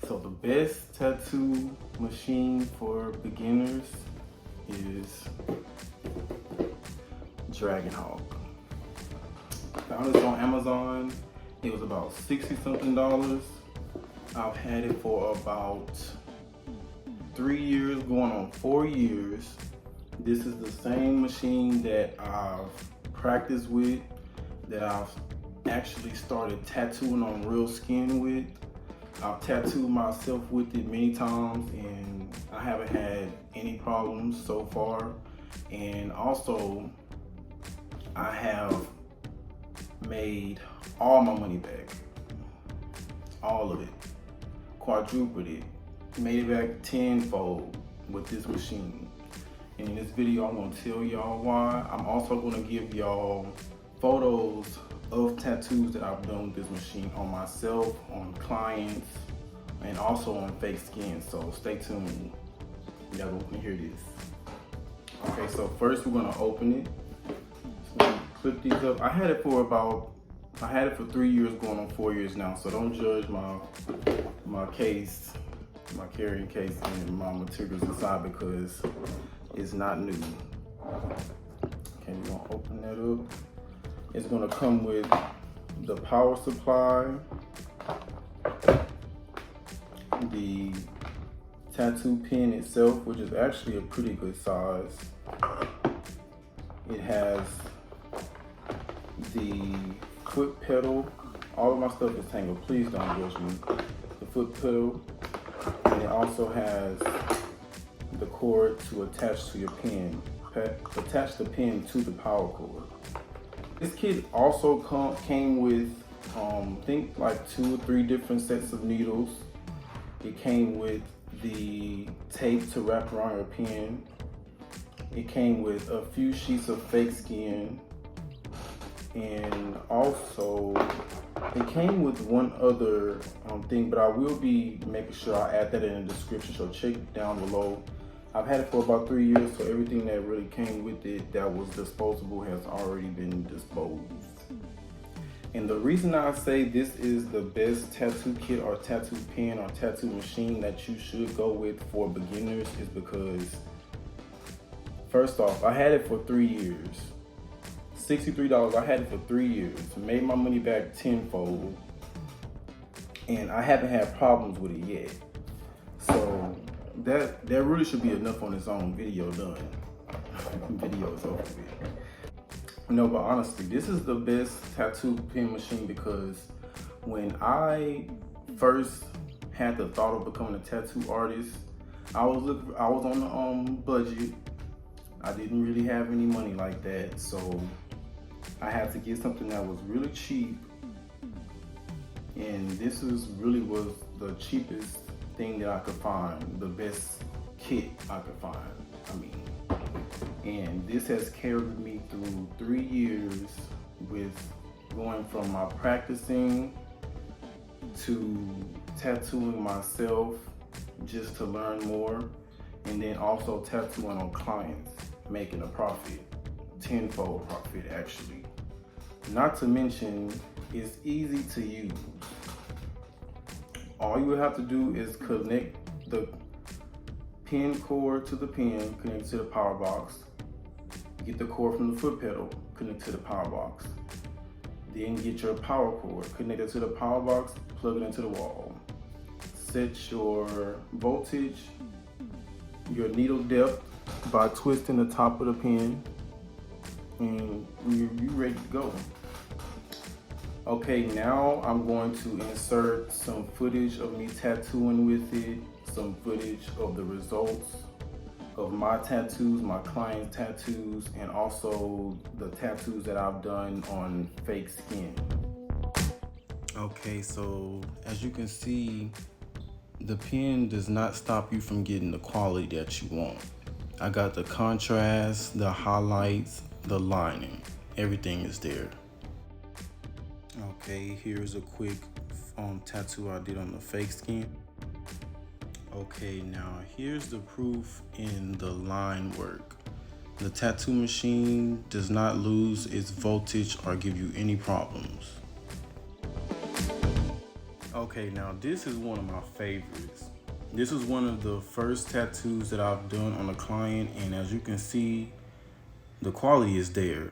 So the best tattoo machine for beginners is DRAGONHAWK. Found this on Amazon. It was about $60 something. I've had it for about 3 years, going on 4 years. This is the same machine that I've practiced with, that I've actually started tattooing on real skin with. I've tattooed myself with it many times and I haven't had any problems so far. And also, I have made all my money back. All of it. Quadrupled it. Made it back tenfold with this machine. And in this video, I'm gonna tell y'all why. I'm also gonna give y'all photos of tattoos that I've done with this machine on myself, on clients, and also on fake skin. So stay tuned. Y'all gonna hear this. Okay, so first we're gonna open it. So I'm gonna clip these up. I had it for 3 years, going on 4 years now. So don't judge my case, my carrying case, and my materials inside because it's not new. Okay, we're gonna open that up. It's gonna come with the power supply, the tattoo pen itself, which is actually a pretty good size. It has the foot pedal. All of my stuff is tangled, please don't judge me. The foot pedal, and it also has the cord to attach to your pen. Attach the pen to the power cord. This kit also came with, I think like 2 or 3 different sets of needles. It came with the tape to wrap around your pen. It came with a few sheets of fake skin. And also, it came with one other thing, but I will be making sure I add that in the description, so check down below. I've had it for about 3 years, so everything that really came with it that was disposable has already been disposed. And the reason I say this is the best tattoo kit or tattoo pen or tattoo machine that you should go with for beginners is because, first off, I had it for 3 years. $63, I had it for 3 years. Made my money back tenfold. And I haven't had problems with it yet. So that really should be enough on its own. Video done. Video is over with. No, but honestly, this is the best tattoo pen machine because when I first had the thought of becoming a tattoo artist, I was on the budget. I didn't really have any money like that, so I had to get something that was really cheap. And this was the cheapest thing that I could find, the best kit I could find, and this has carried me through 3 years with going from my practicing to tattooing myself just to learn more, and then also tattooing on clients, making a profit, tenfold profit actually. Not to mention, it's easy to use. All you would have to do is connect the pen cord to the pen, connect it to the power box, get the cord from the foot pedal, connect to the power box, then get your power cord, connect it to the power box, plug it into the wall, set your voltage, your needle depth by twisting the top of the pen, and you're ready to go. Okay, now I'm going to insert some footage of me tattooing with it, some footage of the results of my tattoos, my clients' tattoos, and also the tattoos that I've done on fake skin. Okay, so as you can see, the pen does not stop you from getting the quality that you want. I got the contrast, the highlights, the lining, everything is there. Okay, here's a quick tattoo I did on the fake skin. Okay, now here's the proof in the line work. The tattoo machine does not lose its voltage or give you any problems. Okay, now this is one of my favorites. This is one of the first tattoos that I've done on a client, and as you can see, the quality is there.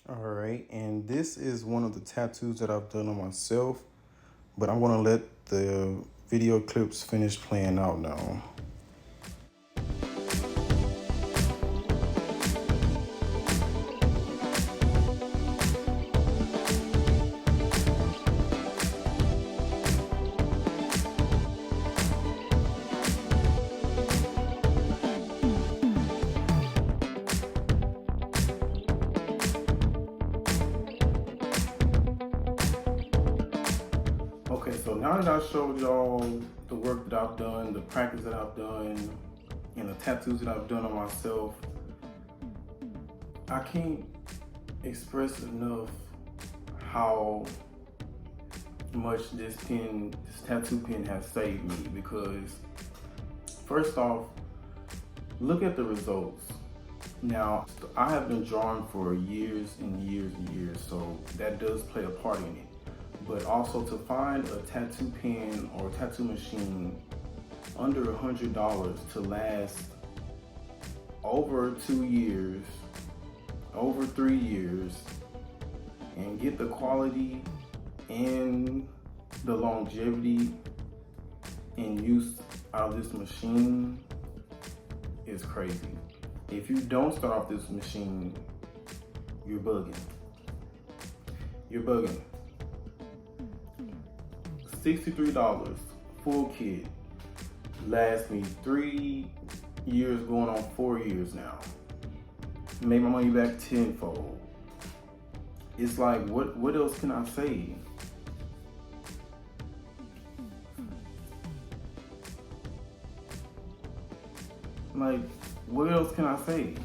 All right, and this is one of the tattoos that I've done on myself, but I'm gonna let the video clips finish playing out now. Okay, so now that I showed y'all the work that I've done, the practice that I've done, and the tattoos that I've done on myself, I can't express enough how much this tattoo pen has saved me, because first off, look at the results. Now, I have been drawing for years and years and years, so that does play a part in it. But also to find a tattoo pen or tattoo machine under $100 to last over 2 years, over 3 years, and get the quality and the longevity and use out of this machine is crazy. If you don't start off this machine, you're bugging. You're bugging. $63 full kit lasts me 3 years, going on 4 years now. Made my money back tenfold. It's like, what else can I say? Like, what else can I say?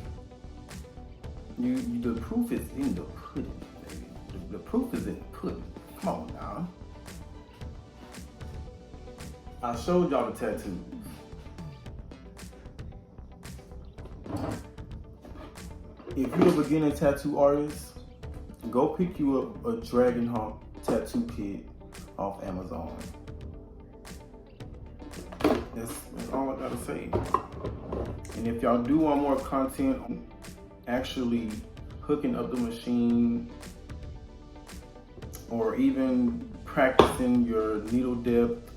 The proof is in the pudding, baby. The proof is in the pudding. Come on now. I showed y'all the tattoos. If you're a beginner tattoo artist, go pick you up a DRAGONHAWK tattoo kit off Amazon. That's all I gotta say. And if y'all do want more content on actually hooking up the machine, or even practicing your needle depth,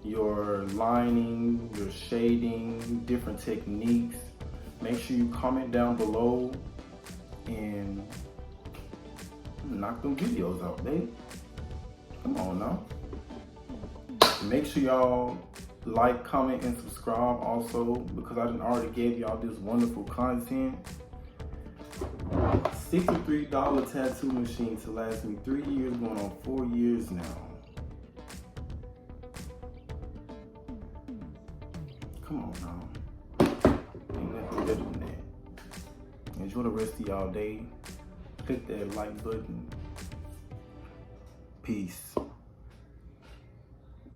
your lining, your shading, different techniques, make sure you comment down below and knock them videos out, babe. Come on now. Make sure y'all like, comment, and subscribe also, because I already gave y'all this wonderful content. $63 tattoo machine to last me 3 years, going on 4 years now. Come on now. Ain't nothing better than that. Enjoy the rest of y'all day. Click that like button. Peace.